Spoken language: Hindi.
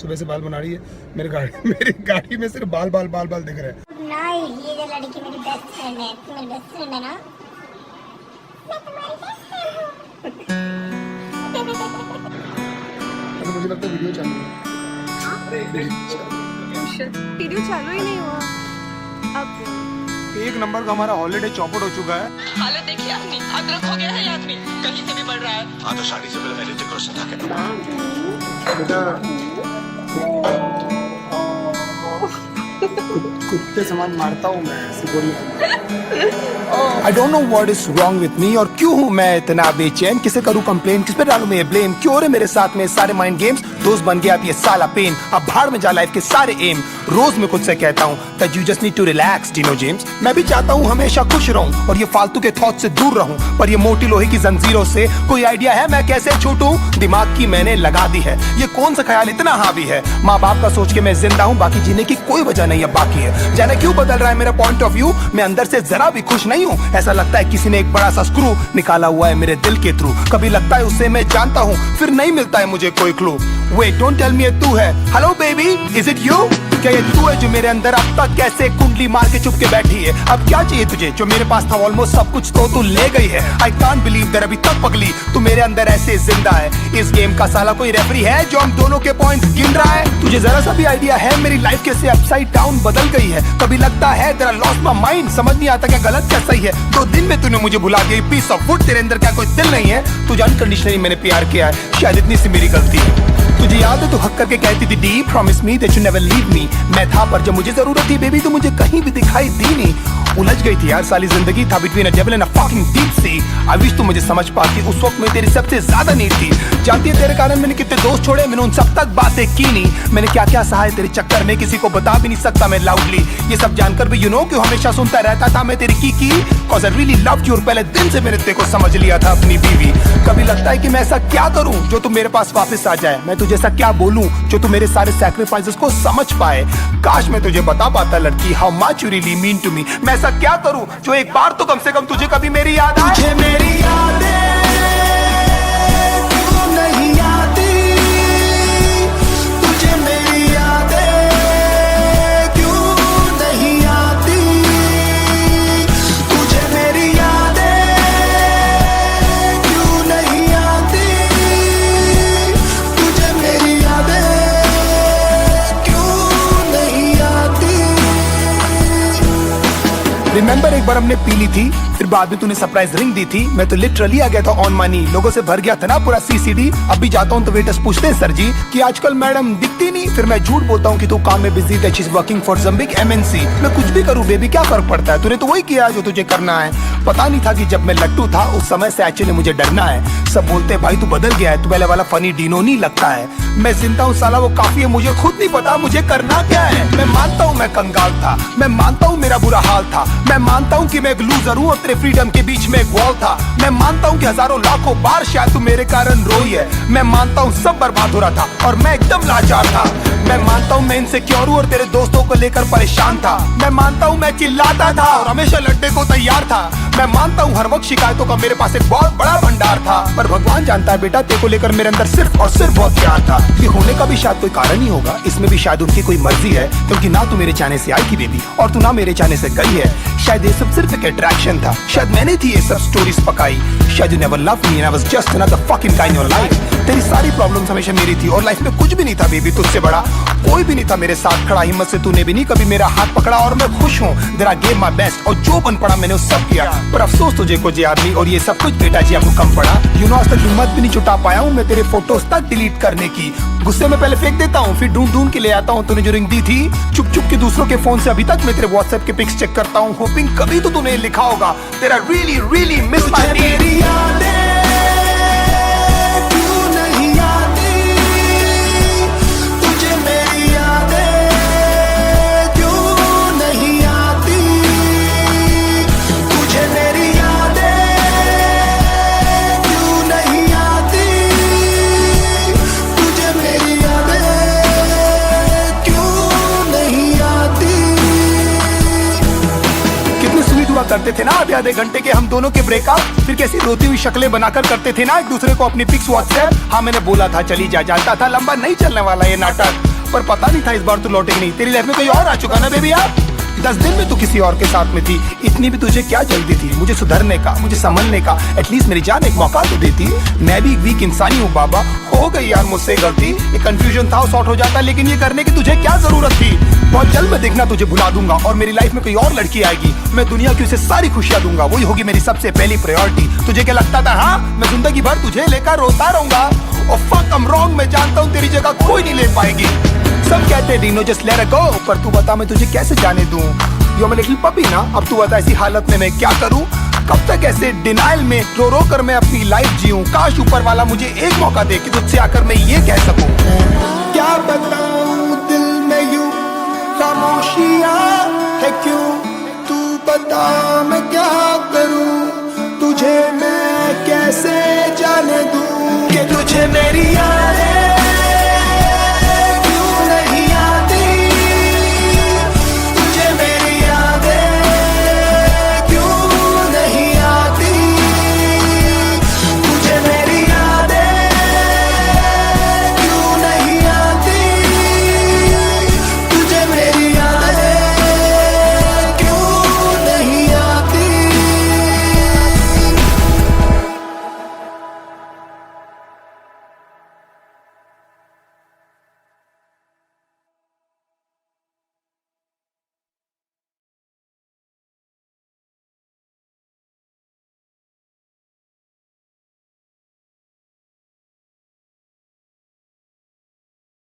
सुबह से बाल बना रही है। मेरी गाड़ी में सिर्फ बाल बाल बाल बाल दिख रहे हैं। नहीं, ये जो लड़की मेरी बेस्ट फ्रेंड है, तू मेरी बेस्ट फ्रेंड है ना? मैं तुम्हारी बेस्ट फ्रेंड हूँ। तो मुझे लगता है वीडियो चालू है। वीडियो चालू ही नहीं हुआ। अब एक नंबर का हमारा हॉलीडे चौपट हो चुका है। हालत देखिए आदमी, अदरक हो गया है ये आदमी, कहीं से भी बढ़ रहा है। हाँ तो शादी से पहले मैंने तो क्वेश्चन था क्या? बेटा कुत्ते समान मारता हूँ मैं, ऐसे बोलिए। I don't know what is wrong with me और क्यों हूँ मैं इतना बेचैन, किसे करूँ कंप्लेन, किस पे डालूं मैं ब्लेम, क्यों हो रहे मेरे साथ में सारे माइंड गेम्स, दोस्त बन गया अब ये साला पेन, अब भाड़ में जा लाइफ के सारे एम, रोज मैं खुद से कहता हूँ that you just need to relax, Dino James. मैं भी चाहता हूँ हमेशा खुश रहूं और ये फालतू के थॉट से दूर रहूं, पर ये मोटी लोहे की जंजीरों से कोई आइडिया है मैं कैसे छूटूं, दिमाग की मैंने लगा दी है, ये कौन सा ख्याल इतना हावी है, माँ बाप का सोच के मैं जिंदा हूँ, बाकी जीने की कोई वजह नहीं है बाकी है, जाने क्यों बदल रहा है मेरा पॉइंट ऑफ व्यू, मैं अंदर से जरा भी खुश नहीं हूँ, ऐसा लगता है किसी ने एक बड़ा सा स्क्रू निकाला हुआ है मेरे दिल के थ्रू, कभी लगता है उससे मैं जानता हूँ फिर नहीं मिलता है मुझे कोई clue, wait don't tell me ये तू है, hello baby is it you, क्या ये तू है जो मेरे अंदर अब तक कैसे कुंडली मार के चुप के बैठी है, अब क्या चाहिए तुझे जो मेरे पास था ऑलमोस्ट सब कुछ तो तू ले गई है, आई कांट बिलीव दैट अभी तक पगली तू मेरे अंदर ऐसे जिंदा है, इस गेम का साला कोई रेफरी है जो हम दोनों के पॉइंट्स गिन रहा है, तुझे जरा सा भी आइडिया है मेरी लाइफ कैसे अपसाइड डाउन बदल गई है, कभी लगता है तेरा लॉस्ट माय माइंड, समझ नहीं आता क्या गलत क्या सही है, 2 दिन में तूने मुझे भुला दिया, पीस ऑफ वुड तेरे अंदर क्या कोई दिल नहीं है, तुझे अनकंडीशनली मैंने प्यार किया है, शायद इतनी सी मेरी गलती है, तुझे याद है तू हक करके कहती थी D promise me that you never leave me, मैं था पर जब मुझे जरूरत थी बेबी तो मुझे कहीं भी दिखाई दी नहीं, उलझ गई थी यार साली जिंदगी था between a devil and a fucking deep sea, I wish तू मुझे समझ पाती, उस वक्त मैं तेरी सबसे ज्यादा नीड थी, जानती है तेरे कारण मैंने कितने दोस्त छोड़े, मैंने उन सब तक बातें की नहीं, मैंने क्या क्या सहा है तेरे चक्कर में किसी को बता भी नहीं सकता मैं लाउडली, ये सब जानकर भी यू नो क्यों हमेशा सुनता रहता था मैं तेरी की cause I really loved you और पहले दिन से मैंने तेरे को समझ लिया था अपनी बीवी, कभी लगता है कि मैं ऐसा क्या करूं जो तू मेरे पास वापस आ जाए, मैं तुझे ऐसा क्या बोलूं जो तू मेरे सारे सैक्रिफाइसेस को समझ पाए, काश मैं तुझे बता पाता लड़की how much you really mean to me, मैं ऐसा क्या करूं जो एक बार तो कम से कम तुझे कभी मेरी याद आए, तुझे मेरी यादें क्यों नहीं आती, तुझे मेरी यादें क्यों नहीं आती, तुझे मेरी यादें क्यों नहीं आती, तुझे मेरी यादें क्यों नहीं आती, रिमेंबर एक बार हमने पी ली थी फिर बाद में तूने सरप्राइज रिंग दी थी, मैं तो लिटरली आ गया था ऑन मनी, लोगों से भर गया था ना पूरा सीसीडी, अब भी जाता हूँ तो वेटर्स पूछते हैं सर जी कि आजकल मैडम दिखती नहीं, फिर मैं झूठ बोलता हूँ कि तू काम में busy that she is working for some big MNC, मैं कुछ भी करूँ बेबी क्या फर्क पड़ता है, तूने तो वही किया जो तुझे करना है, पता नहीं था कि जब मैं लट्टू था उस समय से एक्चुअली मुझे डरना है, सब बोलते हैं भाई तू बदल गया है, तू पहले वाला फनी डीनो नहीं लगता है, मैं जिंदा हूँ साला वो काफी है, मुझे खुद नहीं पता मुझे करना क्या है, मैं मानता हूँ मैं कंगाल था, मैं मानता हूँ मेरा बुरा हाल था, मैं मानता हूँ कि मैं एक लूजर हूँ और तेरे फ्रीडम के बीच में एक वॉल था, मैं मानता हूँ कि हजारों लाखों बार शायद तू मेरे कारण रोई है, मैं मानता हूँ सब बर्बाद हो रहा था और मैं एकदम लाचार था, मैं मानता हूँ मैं इनसिक्योर हूँ और तेरे दोस्तों को लेकर परेशान था, मैं मानता हूँ मैं चिल्लाता था और हमेशा लड़ने को तैयार था, मैं मानता हूँ हर वक्त शिकायतों का मेरे पास एक बहुत बड़ा भंडार था, पर भगवान जानता है बेटा तेरे को लेकर मेरे अंदर सिर्फ और सिर्फ बहुत प्यार था, ये होने का भी शायद कोई कारण ही होगा, इसमें भी शायद उनकी कोई मर्जी है, क्योंकि ना तू मेरे चाहने से आई थी बेबी और तू ना मेरे चाहने से गई है, शायद ये सब सिर्फ एक अट्रैक्शन था, शायद मैंने थी ये सब स्टोरीज पकाई, शायद you never loved me and I was just another fucking guy in your life, तेरी सारी प्रॉब्लम्स हमेशा मेरी थी और लाइफ में कुछ भी नहीं था बेबी तुझसे बड़ा, कोई भी नहीं था मेरे साथ खड़ा, हिम्मत से तूने भी नहीं कभी मेरा हाथ पकड़ा और मैं खुश हूँ that I gave my best और जो बन पड़ा मैंने उस सब किया, पर अफसोस तुझे कुछ याद नहीं और ये सब कुछ बेटा जी आपको कम पड़ा, यू नो आज तक हिम्मत भी नहीं जुटा पाया हूँ मैं तेरे फोटोज तक डिलीट करने की, गुस्से में पहले फेंक देता हूँ फिर ढूंढ ढूंढ के ले आता हूँ, तूने जो रिंग दी थी चुप चुप के दूसरों के फोन से अभी तक मैं तेरे व्हाट्सएप के पिक्स चेक करता हूँ, होपिंग कभी तो तूने लिखा होगा तेरा रियली रियली मिस माय मेरी यादें क्यों नहीं आती, तुझे मेरी यादें क्यों नहीं आती, तुझे मेरी यादें क्यों नहीं आती, तुझे मेरी यादें क्यों नहीं आती, कितने स्वीट हुआ करते थे ना आधे घंटे के हम दोनों के ब्रेकअप, फिर कैसी रोती हुई शक्लें बनाकर करते थे ना एक दूसरे को अपनी पिक्स व्हाट्सएप, हाँ मैंने बोला था चली जा, जानता था लंबा नहीं चलने वाला ये नाटक, पर पता नहीं था इस बार तू लौटेगी नहीं। तेरी लाइफ में कोई और आ चुका ना बेबी यार। 10 दिन में तू किसी और के साथ में थी, इतनी भी तुझे क्या जल्दी थी मुझे सुधरने का, मुझे संभलने का। एटलीस्ट मेरी जान एक मौका तो देती। मैं भी एक वीक इंसानी हूँ बाबा, हो गई यार मुझसे गलती। एक कंफ्यूजन था वो सॉर्ट हो जाता, लेकिन ये करने की तुझे क्या जरूरत थी। बहुत जल्द मैं देखना तुझे भुला दूंगा और मेरी लाइफ में कोई और लड़की आएगी, मैं दुनिया की उसे सारी खुशियां दूंगा, वही होगी मेरी सबसे पहली प्रायोरिटी। तुझे क्या लगता था हाँ मैं जिंदगी भर तुझे लेकर रोता रहूंगा? और फक आई एम रॉन्ग, मैं जानता हूँ तेरी जगह कोई नहीं ले पाएगी। सब कहते Dino just let it go, पर तू बता मैं तुझे कैसे जाने दूं। यू मैं लिटिल पपी ना, अब तू बता ऐसी हालत में मैं क्या करूं? कब तक ऐसे डिनाइल में रो रो कर मैं अपनी लाइफ जीऊं? काश ऊपर वाला मुझे एक मौका दे कि तुझसे आकर मैं ये कह सकूं। क्या बताऊं दिल में यूं खामोशियां है क्यों? तू बता मैं क्या करूं? तुझे मैं कैसे जाने दूं कि तुझे मेरी